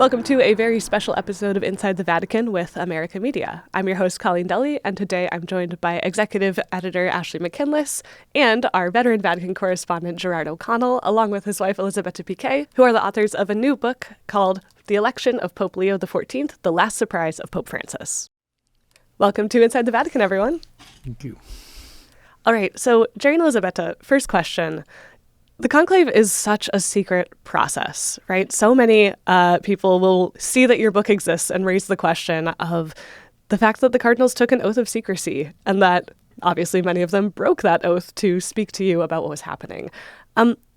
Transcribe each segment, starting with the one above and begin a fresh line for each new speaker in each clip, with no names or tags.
Welcome to a very special episode of Inside the Vatican with America Media. I'm your host, Colleen Dulle, and today I'm joined by Executive Editor Ashley McKinless and our veteran Vatican correspondent, Gerard O'Connell, along with his wife, Elisabetta Piqué, who are the authors of a new book called The Election of Pope Leo XIV, The Last Surprise of Pope Francis. Welcome to Inside the Vatican, everyone.
Thank you.
All right, so Gerry and Elisabetta, first question. The conclave is such a secret process, right? So many people will see that your book exists and raise the question of the fact that the Cardinals took an oath of secrecy and that obviously many of them broke that oath to speak to you about what was happening.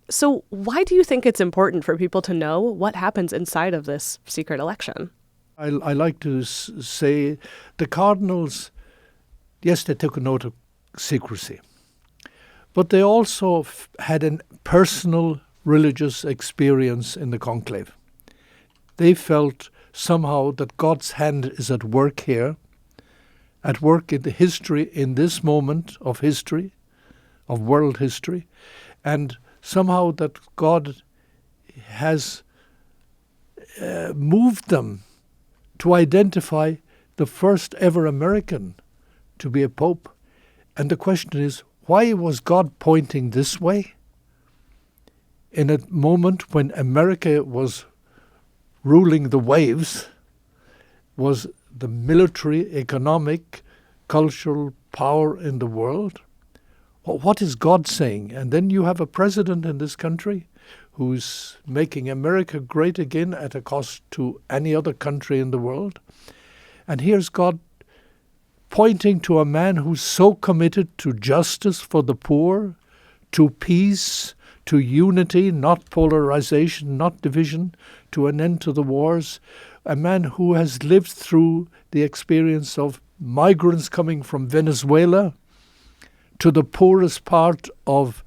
So why do you think it's important for people to know what happens inside of this secret election?
I like to say the Cardinals, yes, they took an oath of secrecy, but they also had a personal religious experience in the conclave. They felt somehow that God's hand is at work here, at work in the history, in this moment of history, of world history, and somehow that God has moved them to identify the first ever American to be a pope. And the question is, why was God pointing this way in a moment when America was ruling the waves, was the military, economic, cultural power in the world? Well, what is God saying? And then you have a president in this country who's making America great again at a cost to any other country in the world. And here's God pointing to a man who's so committed to justice for the poor, to peace, to unity, not polarization, not division, to an end to the wars, a man who has lived through the experience of migrants coming from Venezuela to the poorest part of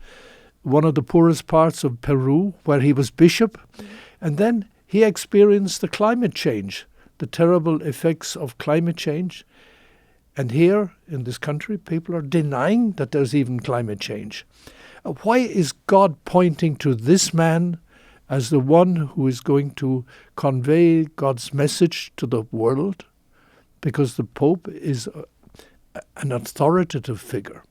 one of the poorest parts of Peru, where he was bishop. And then he experienced the climate change, the terrible effects of climate change. And here in this country, people are denying that there's even climate change. Why is God pointing to this man as the one who is going to convey God's message to the world? Because the Pope is an authoritative figure.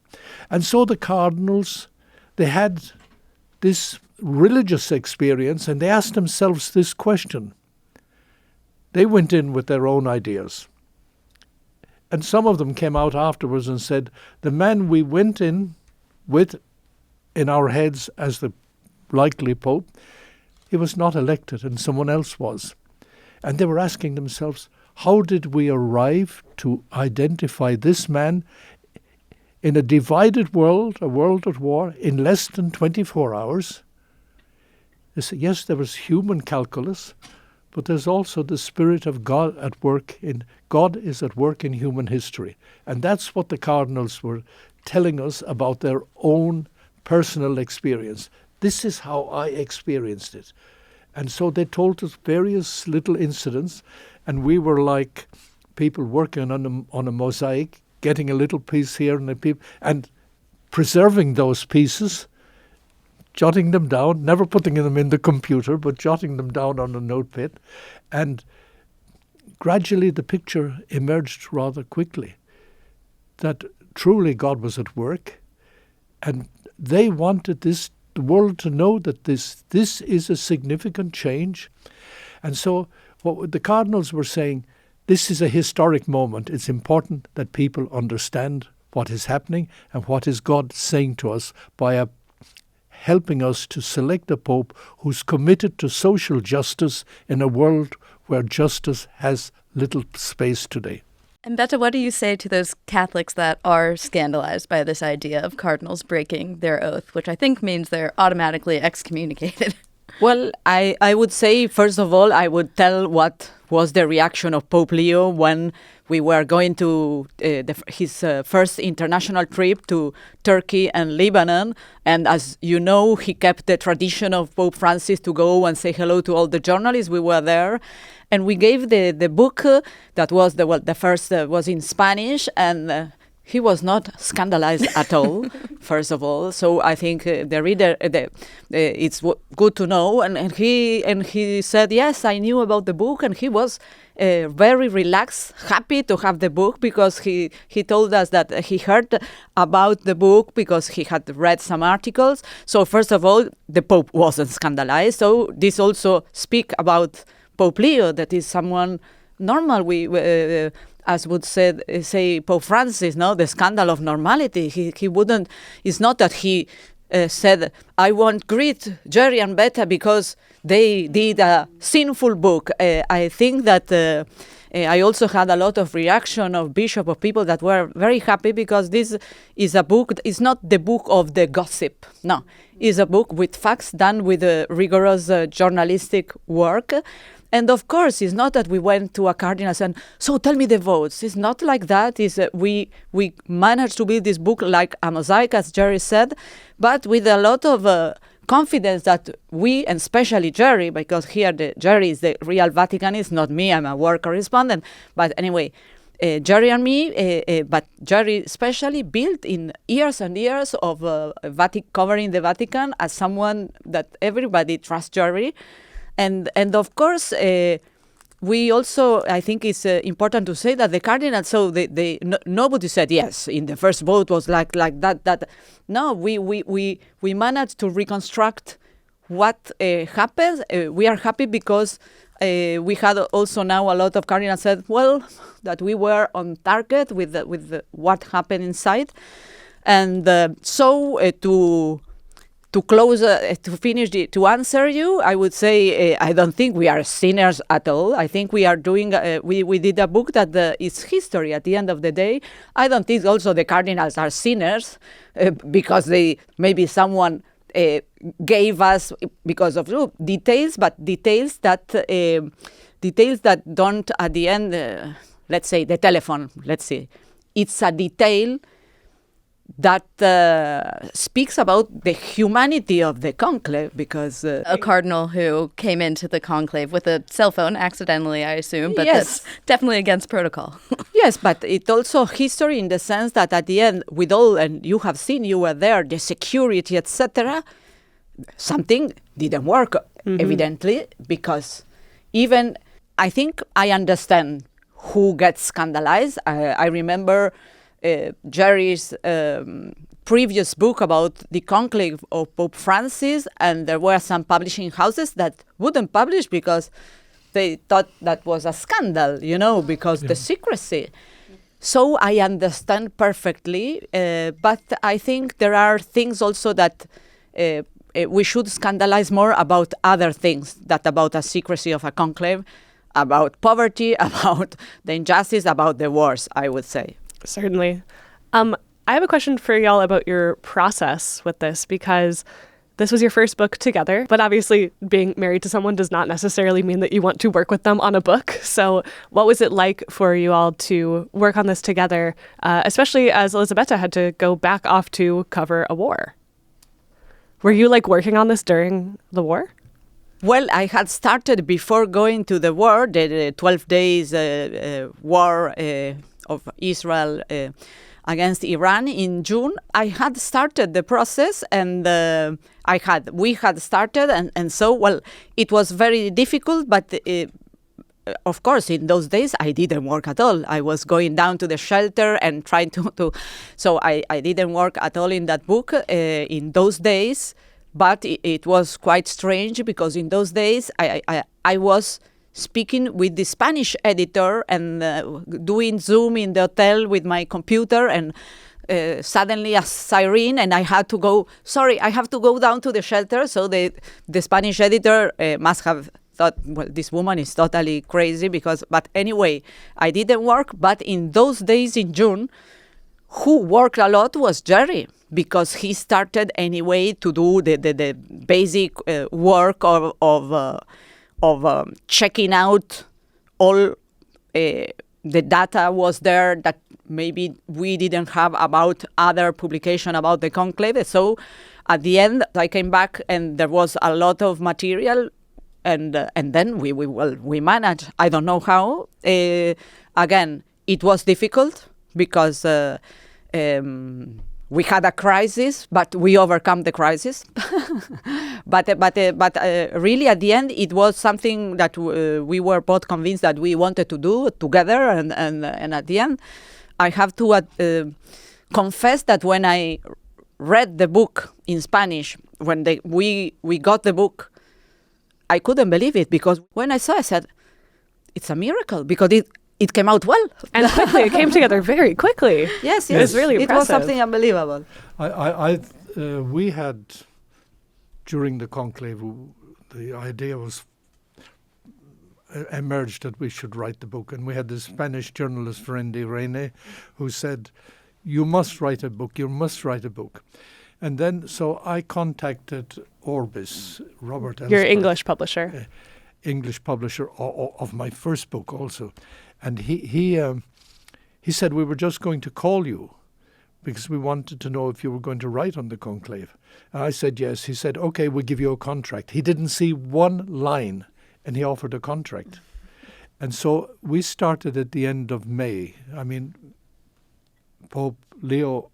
And so the Cardinals, they had this religious experience and they asked themselves this question. They went in with their own ideas. And some of them came out afterwards and said, the man we went in with in our heads as the likely Pope, he was not elected and someone else was. And they were asking themselves, how did we arrive to identify this man in a divided world, a world at war, in less than 24 hours? They said, yes, there was human calculus, but there's also the Spirit of God at work God is at work in human history. And that's what the Cardinals were telling us about their own personal experience. This is how I experienced it. And so they told us various little incidents, and we were like people working on a mosaic, getting a little piece here and preserving those pieces, jotting them down, never putting them in the computer, but jotting them down on a notepad. And gradually the picture emerged rather quickly that truly God was at work. And they wanted the world to know that this is a significant change. And so what the Cardinals were saying, this is a historic moment. It's important that people understand what is happening and what is God saying to us by helping us to select a Pope who's committed to social justice in a world where justice has little space today.
And Betta, what do you say to those Catholics that are scandalized by this idea of cardinals breaking their oath, which I think means they're automatically excommunicated?
Well, I would say, first of all, I would tell what was the reaction of Pope Leo when we were going to his first international trip to Turkey and Lebanon. And as you know, he kept the tradition of Pope Francis to go and say hello to all the journalists. We were there. And we gave the book that was the first was in Spanish, and he was not scandalized at all, first of all. So I think the reader, it's good to know. And he said, yes, I knew about the book, and he was very relaxed, happy to have the book, because he told us that he heard about the book because he had read some articles. So first of all, the Pope wasn't scandalized. So this also speak about Pope Leo, that is someone normal. As would say Pope Francis, no, the scandal of normality. He wouldn't. It's not that he said, "I won't greet Gerry and Betta because they did a sinful book." I think that I also had a lot of reaction of bishop, of people that were very happy, because this is a book. It's not the book of the gossip. No, it's a book with facts, done with a rigorous journalistic work. And of course, it's not that we went to a cardinal and so tell me the votes. It's not like that. It's we managed to build this book like a mosaic, as Gerry said, but with a lot of confidence that we, and especially Gerry, because here Gerry is the real Vaticanist, not me. I'm a war correspondent. But anyway, Gerry and me, but Gerry especially, built in years and years of covering the Vatican as someone that everybody trusts Gerry. And of course, we also, I think it's important to say that the cardinals, so nobody said yes in the first vote was like that. No, we managed to reconstruct what happened. We are happy because we had also now a lot of cardinals said, well, that we were on target with what happened inside. And to close, to finish, to answer you, I would say I don't think we are sinners at all. I think we are doing, we did a book that is history at the end of the day. I don't think also the cardinals are sinners because maybe someone gave us, because of details, but details that don't at the end, let's say the telephone, let's see. It's a detail that speaks about the humanity of the conclave, because
a cardinal who came into the conclave with a cell phone accidentally, I assume, but
yes.
That's definitely against protocol.
Yes, but it also history in the sense that at the end, with all, and you have seen, you were there, the security, etc., something didn't work, evidently, because even, I think I understand who gets scandalized. I remember Gerry's previous book about the conclave of Pope Francis, and there were some publishing houses that wouldn't publish because they thought that was a scandal, because the secrecy. So I understand perfectly, but I think there are things also that we should scandalize more about other things, that about a secrecy of a conclave, about poverty, about the injustice, about the wars, I would say.
Certainly. I have a question for y'all about your process with this, because this was your first book together, but obviously being married to someone does not necessarily mean that you want to work with them on a book. So what was it like for you all to work on this together, especially as Elisabetta had to go back off to cover a war? Were you working on this during the war?
Well, I had started before going to the war, the 12 days war of Israel against Iran in June. I had started the process, and we had started, and so, well, it was very difficult, but of course, in those days, I didn't work at all. I was going down to the shelter and trying to so I didn't work at all in that book in those days, but it was quite strange, because in those days, I was speaking with the Spanish editor and doing Zoom in the hotel with my computer, and suddenly a siren, and I had to go, I have to go down to the shelter. So the Spanish editor must have thought, well, this woman is totally crazy, but anyway, I didn't work. But in those days in June, who worked a lot was Gerry, because he started anyway to do the basic work of checking out all the data was there that maybe we didn't have about other publication about the conclave. So at the end, I came back and there was a lot of material, and then we managed. I don't know how. Again, it was difficult because We had a crisis, but we overcome the crisis. but really, at the end, it was something that we were both convinced that we wanted to do together. And at the end, I have to confess that when I read the book in Spanish, when we got the book, I couldn't believe it, because when I saw it, I said, it's a miracle, because it came out well.
And quickly, it came together very quickly.
Yes,
It was really impressive.
It was something unbelievable.
We had, during the conclave, the idea was emerged that we should write the book. And we had this Spanish journalist friend, Irene, who said, you must write a book, you must write a book. And then, so I contacted Orbis, Robert Ellsberg.
Your English publisher.
English publisher of my first book also. And he said, we were just going to call you because we wanted to know if you were going to write on the conclave. And I said, yes. He said, okay, we'll give you a contract. He didn't see one line and he offered a contract. And so we started at the end of May. I mean, Pope Leo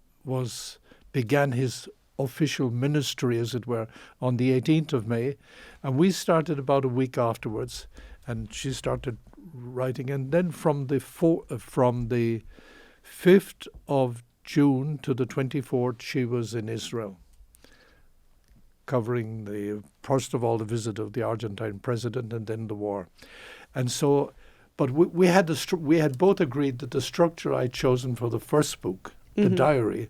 began his official ministry, as it were, on the 18th of May. And we started about a week afterwards, and she started writing. And then from the 5th of June to the 24th, she was in Israel, covering first of all, the visit of the Argentine president and then the war. And so, but we had both agreed that the structure I'd chosen for the first book, the diary,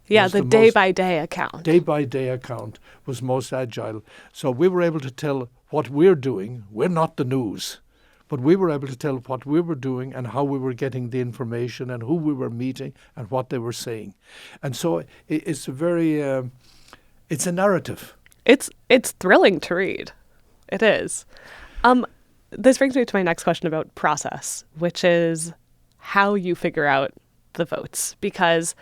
the day-by-day account.
Day-by-day account was most agile. So we were able to tell what we're doing. We're not the news, but we were able to tell what we were doing and how we were getting the information and who we were meeting and what they were saying. And so it's a very, it's a narrative.
It's thrilling to read. It is. This brings me to my next question about process, which is how you figure out the votes. Because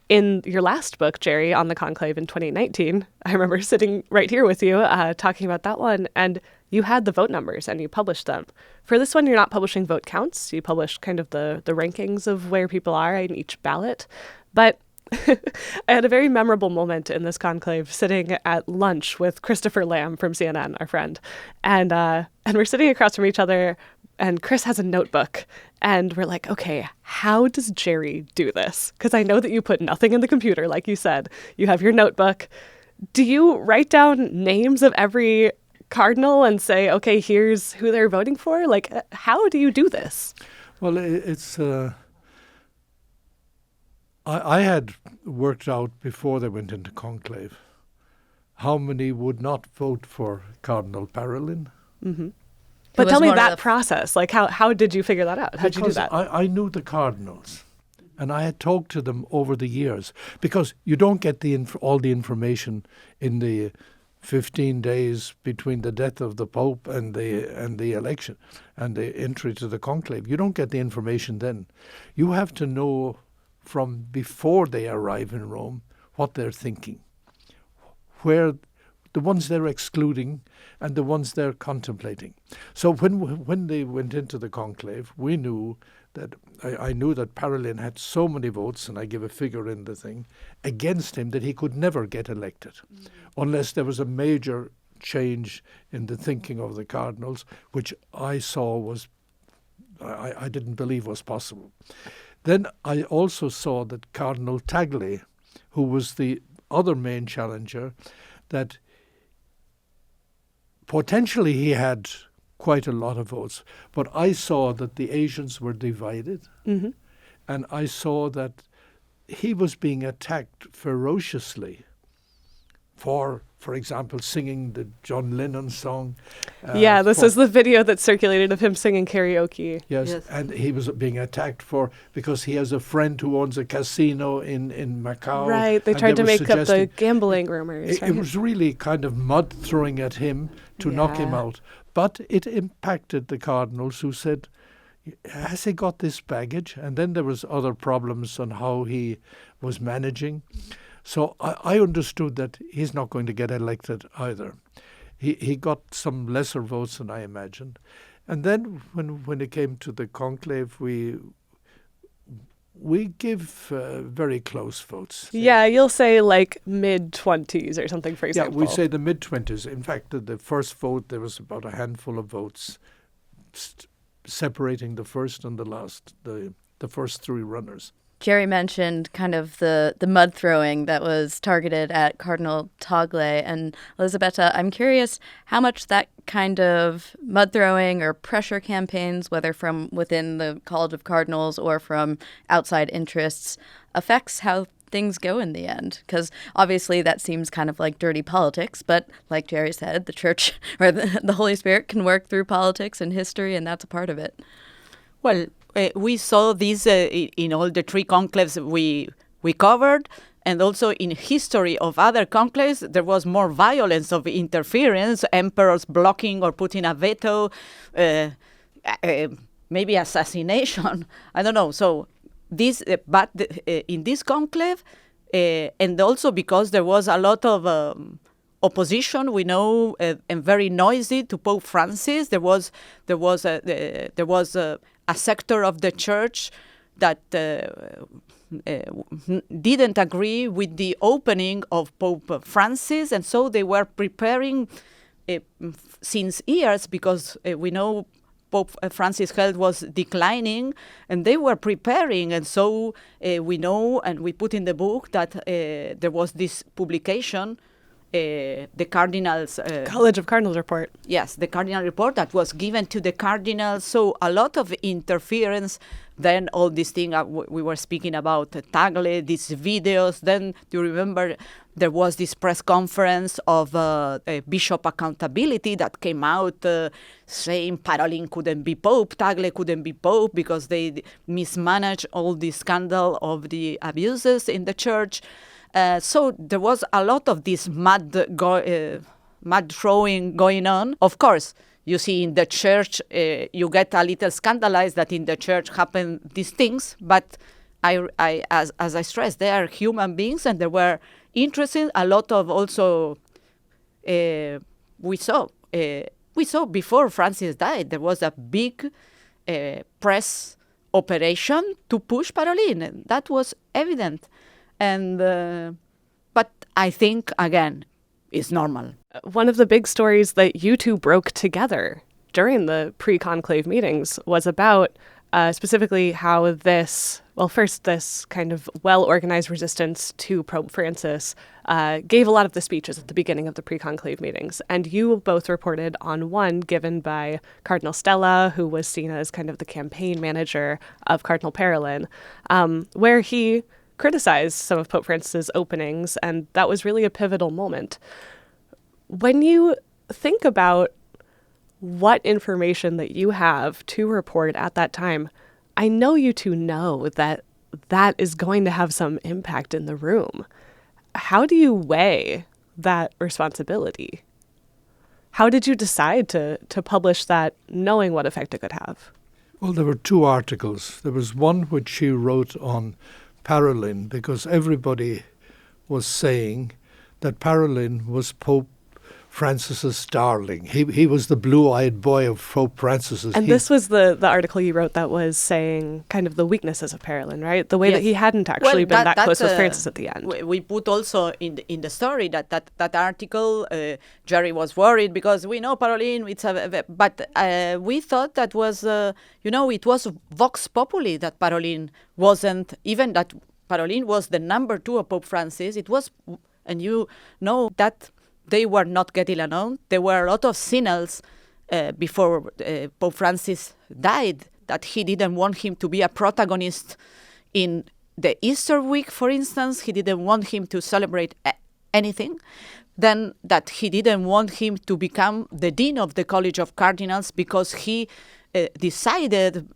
in your last book, Gerry, on the conclave in 2019, I remember sitting right here with you talking about that one, and you had the vote numbers and you published them. For this one, you're not publishing vote counts. You publish kind of the rankings of where people are in each ballot. But I had a very memorable moment in this conclave sitting at lunch with Christopher Lamb from CNN, our friend. And we're sitting across from each other, and Chris has a notebook. And we're like, okay, how does Gerry do this? Because I know that you put nothing in the computer, like you said. You have your notebook. Do you write down names of every cardinal and say, okay, here's who they're voting for? Like, how do you do this?
Well, it's... I had worked out before they went into conclave how many would not vote for Cardinal Parolin.
Mm-hmm. But tell me that process. Like, how did you figure that out? How did you do that?
I knew the cardinals, and I had talked to them over the years, because you don't get all the information in the 15 days between the death of the Pope and the election and the entry to the conclave. You don't get the information then. You have to know from before they arrive in Rome what they're thinking, where the ones they're excluding and the ones they're contemplating. So when they went into the conclave, we knew that I knew that Parolin had so many votes, and I give a figure in the thing, against him that he could never get elected unless there was a major change in the thinking of the cardinals, which I saw was, I didn't believe was possible. Then I also saw that Cardinal Tagle, who was the other main challenger, that potentially he had quite a lot of votes, but I saw that the Asians were divided, and I saw that he was being attacked ferociously for example, singing the John Lennon song.
This is the video that circulated of him singing karaoke.
Yes, and he was being attacked because he has a friend who owns a casino in Macau.
Right, they tried to make up the gambling rumors.
It was really kind of mud throwing at him to knock him out. But it impacted the cardinals, who said, has he got this baggage? And then there was other problems on how he was managing. So I understood that he's not going to get elected either. He got some lesser votes than I imagined. And then when it came to the conclave, We give very close votes.
Yeah, you'll say like mid-20s or something, for example.
Yeah, we say the mid-20s. In fact, the first vote, there was about a handful of votes separating the first and the last, the first three runners.
Gerry mentioned kind of the mud throwing that was targeted at Cardinal Tagle. And Elisabetta, I'm curious how much that kind of mud throwing or pressure campaigns, whether from within the College of Cardinals or from outside interests, affects how things go in the end. Because obviously that seems kind of like dirty politics. But like Gerry said, the Church or the Holy Spirit can work through politics and history, and that's a part of it.
Well, we saw this in all the three conclaves we covered, and also in history of other conclaves, there was more violence of interference, emperors blocking or putting a veto, maybe assassination. I don't know. So this, but in this conclave, and also because there was a lot of opposition, we know, and very noisy to Pope Francis. There was a sector of the church that didn't agree with the opening of Pope Francis, and so they were preparing since years, because we know Pope Francis' health was declining, and they were preparing, and so we know, and we put in the book that there was this publication, the Cardinals...
College of Cardinals report.
Yes, the Cardinal report that was given to the Cardinals. So a lot of interference. Then all this thing we were speaking about, Tagle, these videos. Then, do you remember, there was this press conference of bishop accountability that came out saying Parolin couldn't be Pope, Tagle couldn't be Pope because they mismanaged all the scandal of the abuses in the church. So there was a lot of this mud throwing going on. Of course, you see in the church, you get a little scandalized that in the church happen these things. But as I stressed, they are human beings, and there were interesting. A lot of also we saw before Francis died, there was a big press operation to push Parolin, and that was evident. And but I think, again, it's normal.
One of the big stories that you two broke together during the pre-conclave meetings was about specifically how this kind of well-organized resistance to Pope Francis gave a lot of the speeches at the beginning of the pre-conclave meetings. And you both reported on one given by Cardinal Stella, who was seen as kind of the campaign manager of Cardinal Parolin, where he criticized some of Pope Francis's openings, and that was really a pivotal moment. When you think about what information that you have to report at that time, I know you two know that that is going to have some impact in the room. How do you weigh that responsibility? How did you decide to publish that, knowing what effect it could have?
Well, there were two articles. There was one which she wrote on Parolin, because everybody was saying that Parolin was Pope Francis's darling. He was the blue-eyed boy of Pope Francis's.
And this was the article you wrote that was saying kind of the weaknesses of Parolin, right? The way that he hadn't actually been that close with Francis at the end.
We put also in the story that article, Gerry was worried because we know Parolin, but we thought that was, it was vox populi that Parolin wasn't, even that Parolin was the number 2 of Pope Francis. It was, and you know that they were not getting along. There were a lot of signals before Pope Francis died that he didn't want him to be a protagonist in the Easter week, for instance. He didn't want him to celebrate anything. Then that he didn't want him to become the dean of the College of Cardinals because he decided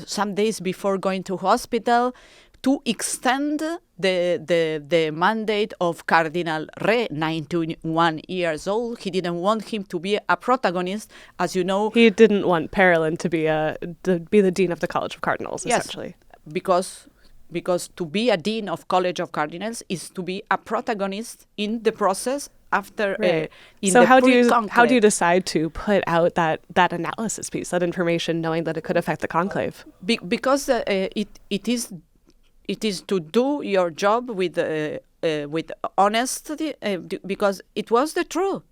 some days before going to hospital to extend the mandate of Cardinal Re, 91 years old. He didn't want him to be a protagonist, as you know.
He didn't want Parolin to be the dean of the College of Cardinals, essentially.
Yes, because to be a dean of College of Cardinals is to be a protagonist in the process after.
Right. So how do you decide to put out that analysis piece, that information, knowing that it could affect the conclave?
Because it is it is to do your job with honesty, because it was the truth.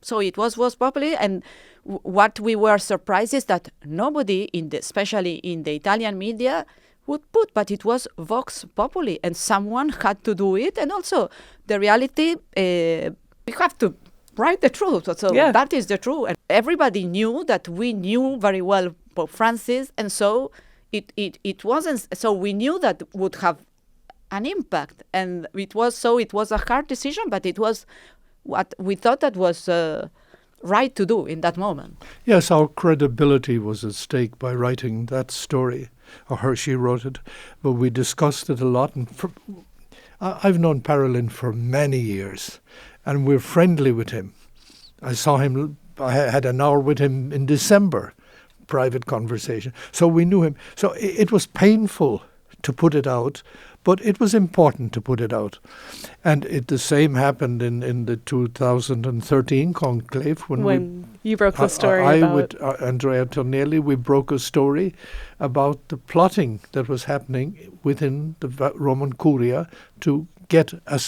So it was popular, and what we were surprised is that nobody, especially in the Italian media, would put, but it was Vox Populi, and someone had to do it. And also, the reality, we have to write the truth. So that is the truth. And everybody knew that we knew very well Pope Francis, and so it wasn't. So we knew that would have an impact, and it was a hard decision, but it was what we thought that was right to do in that moment.
Yes, our credibility was at stake by writing that story. She wrote it, but we discussed it a lot. And I've known Parolin for many years, and we're friendly with him. I saw him, I had an hour with him in December, private conversation. So we knew him. So it was painful to put it out, but it was important to put it out. And the same happened in the 2013 conclave. When
you broke the story
with Andrea Tornelli, we broke a story about the plotting that was happening within the Roman Curia to get a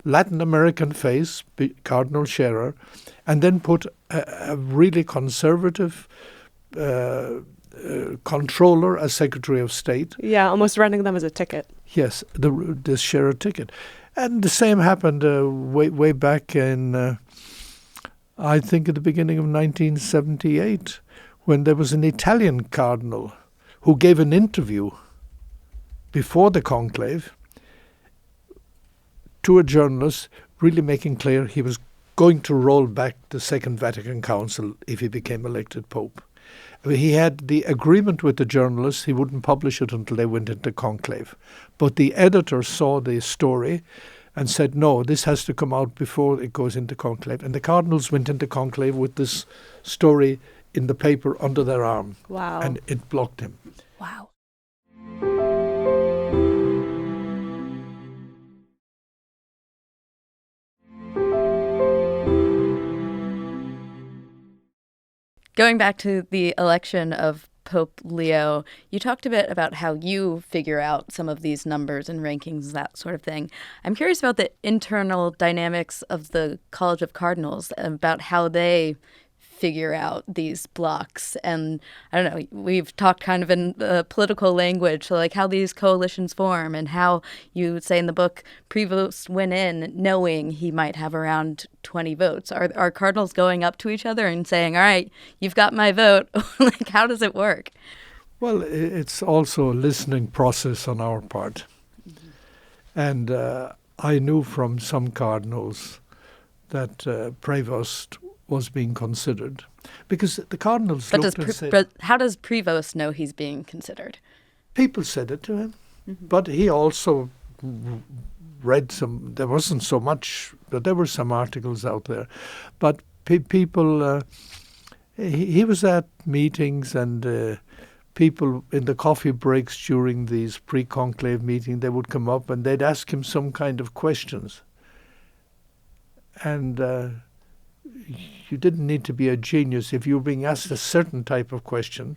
Latin American face, Cardinal Scherer, and then put a really conservative controller as Secretary of State.
Yeah, almost running them as a ticket.
Yes, the Scherer ticket. And the same happened way back in, I think, at the beginning of 1978, when there was an Italian cardinal who gave an interview before the conclave to a journalist, really making clear he was going to roll back the Second Vatican Council if he became elected Pope. He had the agreement with the journalists, he wouldn't publish it until they went into conclave. But the editor saw the story and said, no, this has to come out before it goes into conclave. And the cardinals went into conclave with this story in the paper under their arm.
Wow.
And it blocked him.
Wow.
Going back to the election of Pope Leo, you talked a bit about how you figure out some of these numbers and rankings, that sort of thing. I'm curious about the internal dynamics of the College of Cardinals, about how they figure out these blocks. And I don't know, we've talked kind of in political language, so like how these coalitions form and how you say in the book, Prevost went in knowing he might have around 20 votes. Are cardinals going up to each other and saying, all right, you've got my vote? Like, how does it work?
Well, it's also a listening process on our part. Mm-hmm. And I knew from some cardinals that Prevost was being considered, because the cardinals looked and said...
How does Prevost know he's being considered?
People said it to him, but he also read some... There wasn't so much, but there were some articles out there. But people... he was at meetings, and people in the coffee breaks during these pre-conclave meetings, they would come up and they'd ask him some kind of questions. And... you didn't need to be a genius. If you were being asked a certain type of question,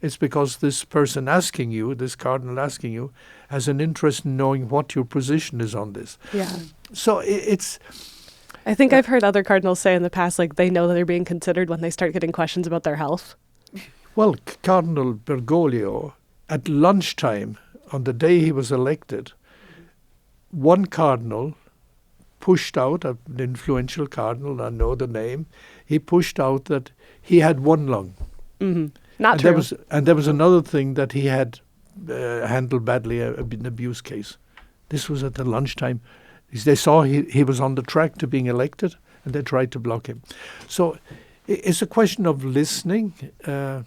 it's because this person asking you, this cardinal asking you, has an interest in knowing what your position is on this.
Yeah.
So it's...
I think I've heard other cardinals say in the past, like, they know that they're being considered when they start getting questions about their health.
Well, Cardinal Bergoglio, at lunchtime, on the day he was elected, one cardinal pushed out, an influential cardinal, I know the name, he pushed out that he had one lung.
Mm-hmm. Not true.
There was another thing that he had handled badly, an abuse case. This was at the lunchtime. They saw he was on the track to being elected, and they tried to block him. So it's a question of listening, and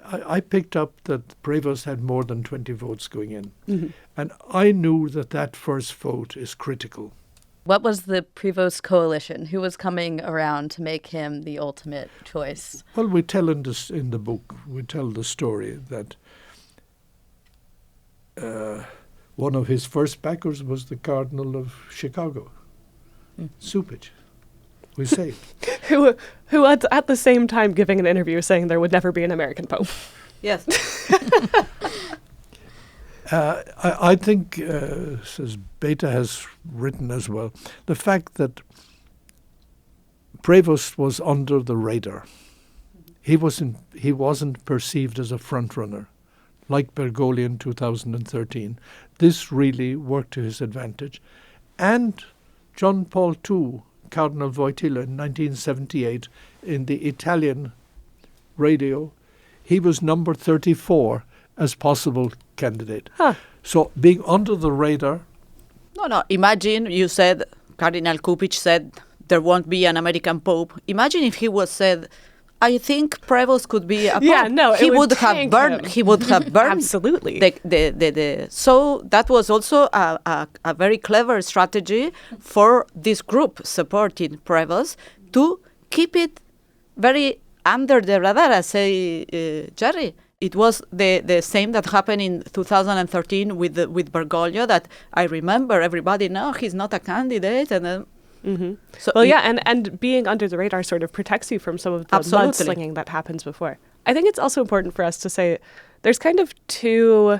I picked up that Prevost had more than 20 votes going in. Mm-hmm. And I knew that first vote is critical.
What was the Prevost coalition? Who was coming around to make him the ultimate choice?
Well, we tell in the book, we tell the story that one of his first backers was the Cardinal of Chicago, Supich. We say
who was at the same time giving an interview saying there would never be an American Pope.
Yes.
I think, as Beta has written as well, the fact that Prevost was under the radar. He wasn't perceived as a front runner, like Bergoglio in 2013. This really worked to his advantage. And John Paul II, Cardinal Wojtyla, in 1978, in the Italian radio, he was number 34 as possible candidate. So being under the radar.
No. Imagine you said, Cardinal Kupich said, there won't be an American Pope. Imagine if he was said, I think Prevost could be a Pope.
Yeah, no,
he
it
would have
tank
burned.
him.
He would have burned.
Absolutely.
So that was also a very clever strategy for this group supporting Prevost to keep it very under the radar, as say Gerry. It was the same that happened in 2013 with Bergoglio, that I remember everybody, no, he's not a candidate, and then So
well, yeah, and being under the radar sort of protects you from some of the mudslinging that happens before. I think it's also important for us to say there's kind of two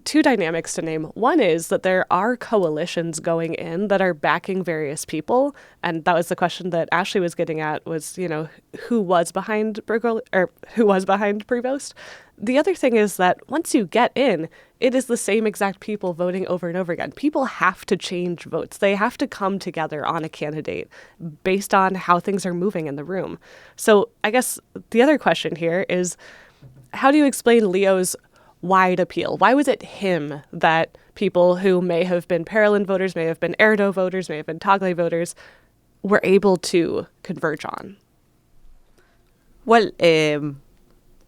dynamics to name. One is that there are coalitions going in that are backing various people, and that was the question that Ashley was getting at, was, you know, who was behind Prevost. The other thing is that once you get in, it is the same exact people voting over and over again. People have to change votes. They have to come together on a candidate based on how things are moving in the room. So I guess the other question here is, how do you explain Leo's wide appeal? Why was it him that people who may have been Parolin voters, may have been Erdo voters, may have been Tagle voters, were able to converge on?
Well,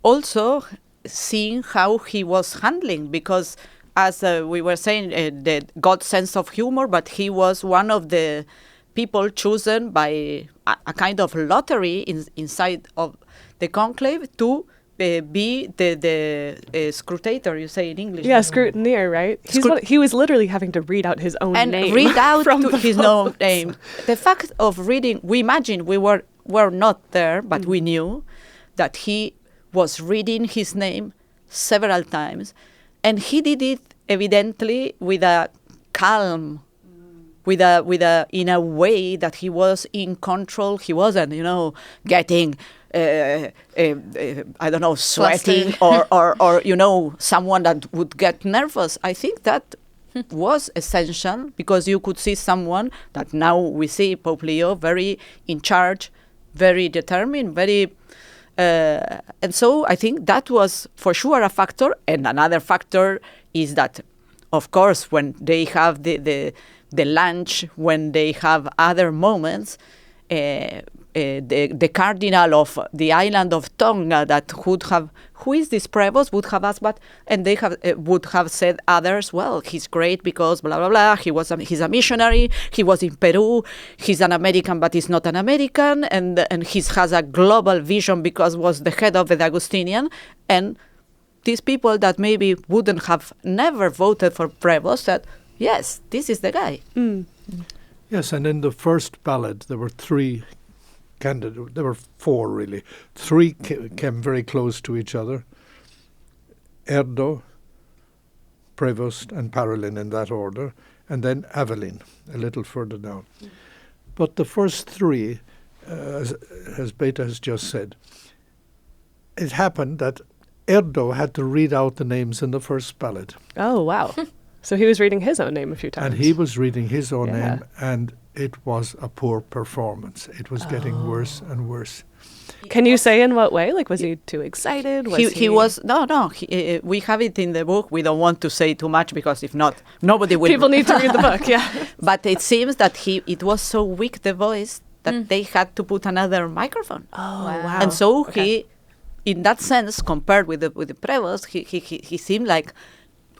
also seeing how he was handling, because as we were saying, the God's sense of humor, but he was one of the people chosen by a kind of lottery inside of the conclave to be the scrutator, you say in English.
Yeah, scrutineer, right? He was literally having to read out his own name.
And read out his own
votes.
name. The fact of reading, we imagine we were not there, but we knew that he was reading his name several times, and he did it evidently with a calm, with a in a way that he was in control. He wasn't, getting I don't know, sweating or someone that would get nervous. I think that was essential, because you could see someone that now we see Pope Leo very in charge, very determined, very and so I think that was for sure a factor. And another factor is that, of course, when they have the lunch, when they have other moments, the cardinal of the island of Tonga that who is this Prevost, would have asked, and they would have said others, well, he's great because blah blah blah. He's a missionary. He was in Peru. He's an American, but he's not an American, and he has a global vision because was the head of the Augustinian. And these people that maybe wouldn't have never voted for Prevost said, yes, this is the guy.
Yes, and in the first ballot, there were three candidates. There were four, really. Three came very close to each other. Erdo, Prevost, and Parolin in that order, and then Avelin, a little further down. But the first three, as Beta has just said, it happened that Erdo had to read out the names in the first ballot.
Oh, wow. So he was reading his own name a few times.
And he was reading his own name, and it was a poor performance. It was getting worse and worse.
Can you say in what way? Like, was he too excited?
He was, no. We have it in the book. We don't want to say too much, because if not, nobody will.
People need to read the book, yeah.
But it seems that it was so weak, the voice, that they had to put another microphone.
Oh, wow.
And so he, in that sense, compared with the Prevost, he seemed like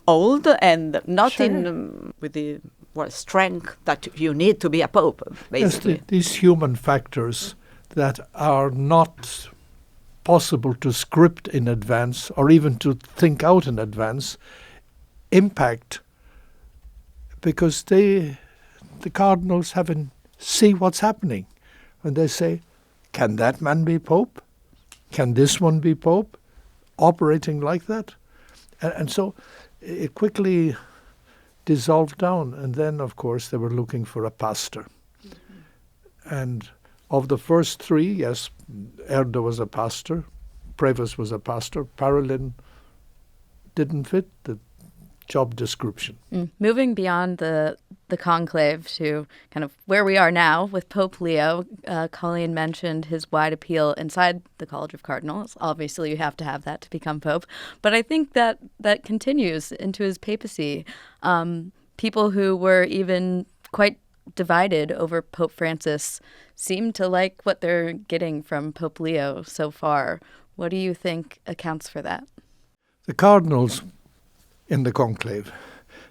old and not with the strength that you need to be a pope, basically.
Yes, these human factors that are not possible to script in advance or even to think out in advance impact, because the cardinals see what's happening, and they say, can that man be pope? Can this one be pope? Operating like that? And so it quickly dissolved down. And then, of course, they were looking for a pastor. And of the first three, yes, Erdo was a pastor, Prevost was a pastor, Parolin didn't fit the job description.
Moving beyond the conclave to kind of where we are now with Pope Leo, Colleen mentioned his wide appeal inside the College of Cardinals. Obviously, you have to have that to become Pope. But I think that continues into his papacy. People who were even quite divided over Pope Francis seem to like what they're getting from Pope Leo so far. What do you think accounts for that?
The cardinals in the conclave,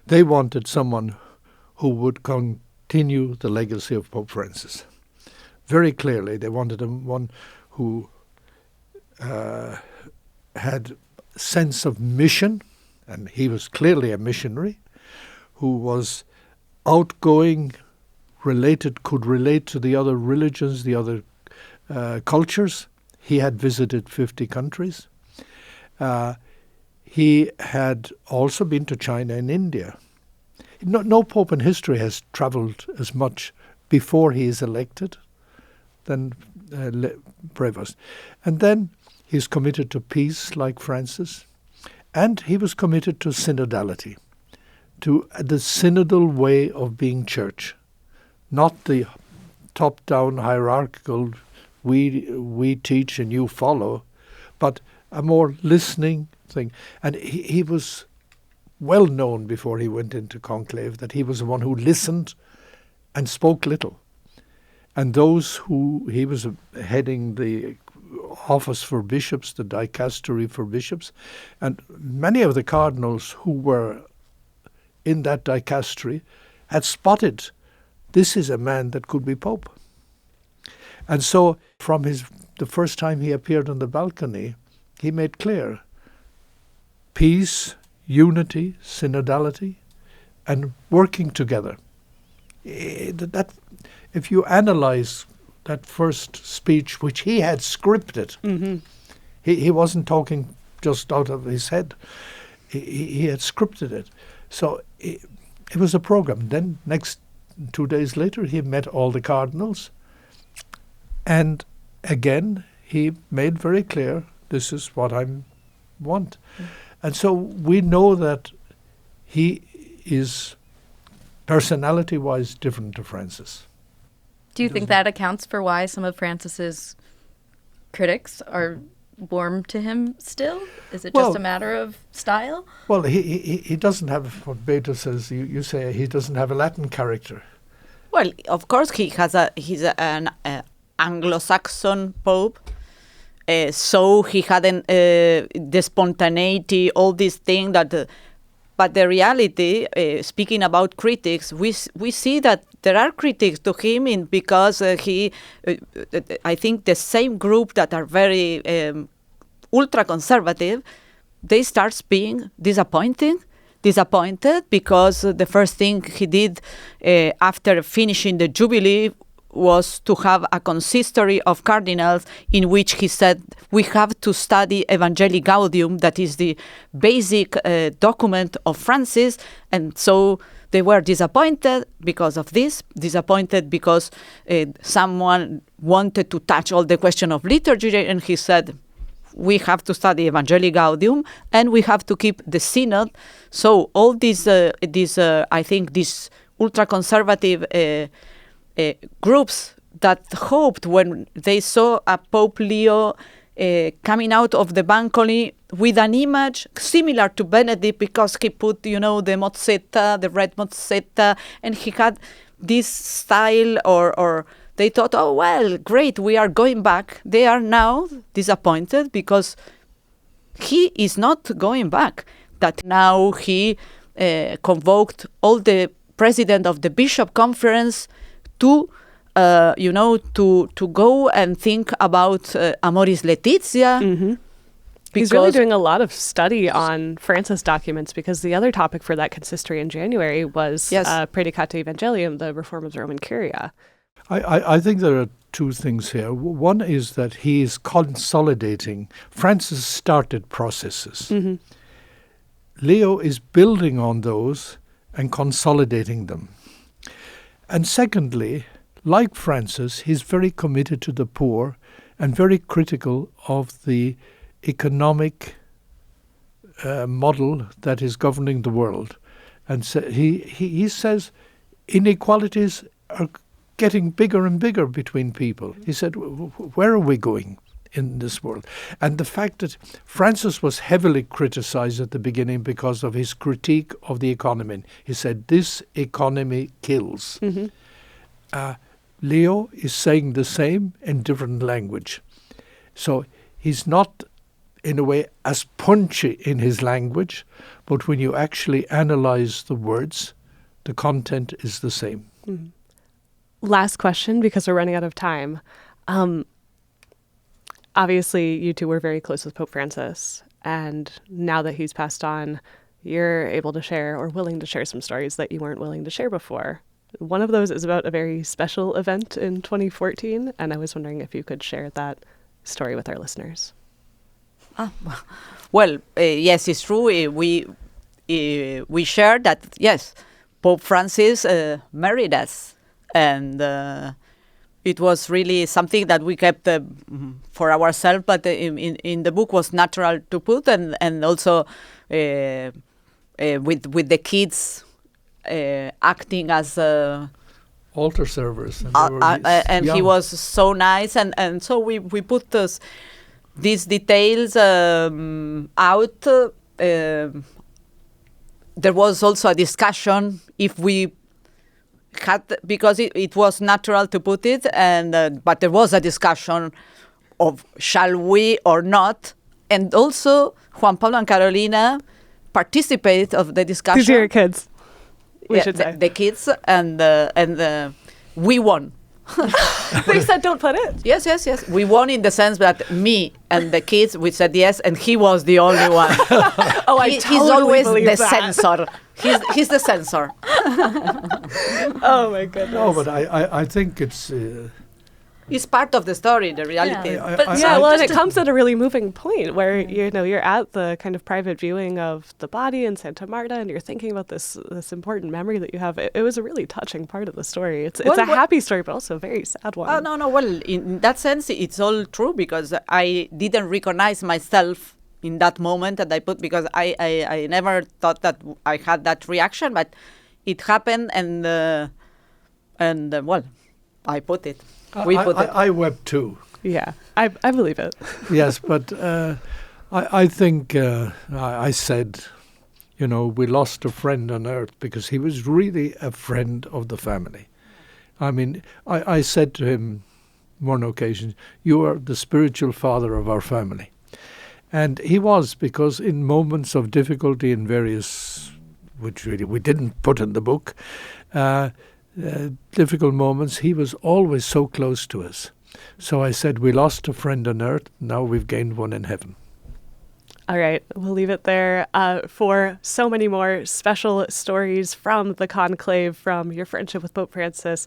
they wanted someone who would continue the legacy of Pope Francis. Very clearly, they wanted one who had sense of mission, and he was clearly a missionary, who was outgoing, could relate to the other religions, the other cultures. He had visited 50 countries. He had also been to China and India. No pope in history has traveled as much before he is elected than Prevost. And then he's committed to peace like Francis. And he was committed to synodality, to the synodal way of being church. Not the top-down hierarchical, we teach and you follow, but a more listening thing. And he was well known before he went into conclave that he was the one who listened and spoke little. And those who, he was heading the office for bishops, the dicastery for bishops, and many of the cardinals who were in that dicastery had spotted this is a man that could be pope. And so from the first time he appeared on the balcony, he made clear peace, unity, synodality, and working together. That, if you analyze that first speech, which he had scripted, he wasn't talking just out of his head. He had scripted it. So it was a program. Then 2 days later, he met all the cardinals. And again, he made very clear, this is what I want. And so we know that he is personality-wise different to Francis.
Do you think that accounts for why some of Francis's critics are warm to him still? Is it just a matter of style?
Well, he doesn't have what Beto says. You say he doesn't have a Latin character.
Well, of course he's an Anglo-Saxon pope. So he hadn't the spontaneity, all these things that. But the reality, speaking about critics, we see that there are critics to him because I think the same group that are very ultra-conservative, they start being disappointed because the first thing he did after finishing the Jubilee was to have a consistory of cardinals in which he said we have to study Evangelii Gaudium, that is the basic document of Francis, and so they were disappointed because of this, disappointed because someone wanted to touch all the question of liturgy, and he said we have to study Evangelii Gaudium and we have to keep the synod. So all these I think these ultra-conservative groups that hoped when they saw a Pope Leo coming out of the balcony with an image similar to Benedict because he put, the mozzetta, the red mozzetta, and he had this style or they thought, oh, well, great, we are going back. They are now disappointed because he is not going back. That now he convoked all the president of the Bishop Conference to go and think about Amoris Laetitia.
Mm-hmm. He's really doing a lot of study on Francis documents because the other topic for that consistory in January was Predicate Evangelium, the Reform of the Roman Curia.
I think there are two things here. One is that he is consolidating. Francis started processes.
Mm-hmm.
Leo is building on those and consolidating them. And secondly, like Francis, he's very committed to the poor and very critical of the economic model that is governing the world. And so he says inequalities are getting bigger and bigger between people. He said, where are we going in this world? And the fact that Francis was heavily criticized at the beginning because of his critique of the economy. He said, this economy kills. Leo is saying the same in different language. So he's not, in a way, as punchy in his language, but when you actually analyze the words, the content is the same.
Mm-hmm. Last question, because we're running out of time. Obviously, you two were very close with Pope Francis, and now that he's passed on, you're able to share or willing to share some stories that you weren't willing to share before. One of those is about a very special event in 2014, and I was wondering if you could share that story with our listeners.
Well, yes, it's true. We shared that, yes, Pope Francis married us, and it was really something that we kept for ourselves, but in the book was natural to put, and also with the kids acting as
altar servers.
And he was so nice, and so we put these details out. There was also a discussion if we had, because it was natural to put it, and but there was a discussion of shall we or not, and also Juan Pablo and Carolina participate of the discussion.
These are your kids. We should say.
The kids, and we won.
They said don't put it.
Yes. We won in the sense that me and the kids, we said yes, and he was the only one.
He's
always the
that.
censor. He's the censor.
Oh my goodness.
No, but I think it's
part of the story, the reality.
And it comes at a really moving point where you're at the kind of private viewing of the body in Santa Marta, and you're thinking about this important memory that you have. It was a really touching part of the story. It's a happy story, but also a very sad one.
Oh no. Well, in that sense, it's all true, because I didn't recognize myself in that moment that I put, because I never thought that I had that reaction, but it happened, and well, I put it.
I wept too.
Yeah, I believe it.
Yes, but I think I said, we lost a friend on earth, because he was really a friend of the family. I mean, I said to him one occasion, you are the spiritual father of our family. And he was, because in moments of difficulty in various, which really we didn't put in the book, difficult moments, he was always so close to us. So I said, we lost a friend on earth, now we've gained one in heaven.
All right, we'll leave it there. For so many more special stories from the conclave, from your friendship with Pope Francis,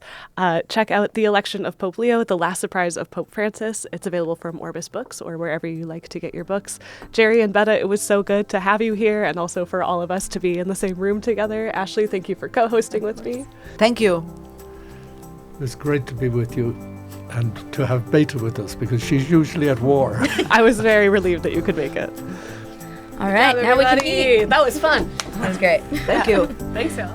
check out The Election of Pope Leo, The Last Surprise of Pope Francis. It's available from Orbis Books or wherever you like to get your books. Gerry and Betta, it was so good to have you here, and also for all of us to be in the same room together. Ashley, thank you for co-hosting with me.
Thank you.
It's great to be with you, and to have Beta with us, because she's usually at war.
I was very relieved that you could make it.
All right, now we can eat.
That was fun.
That was great.
Thank you.
Thanks, y'all.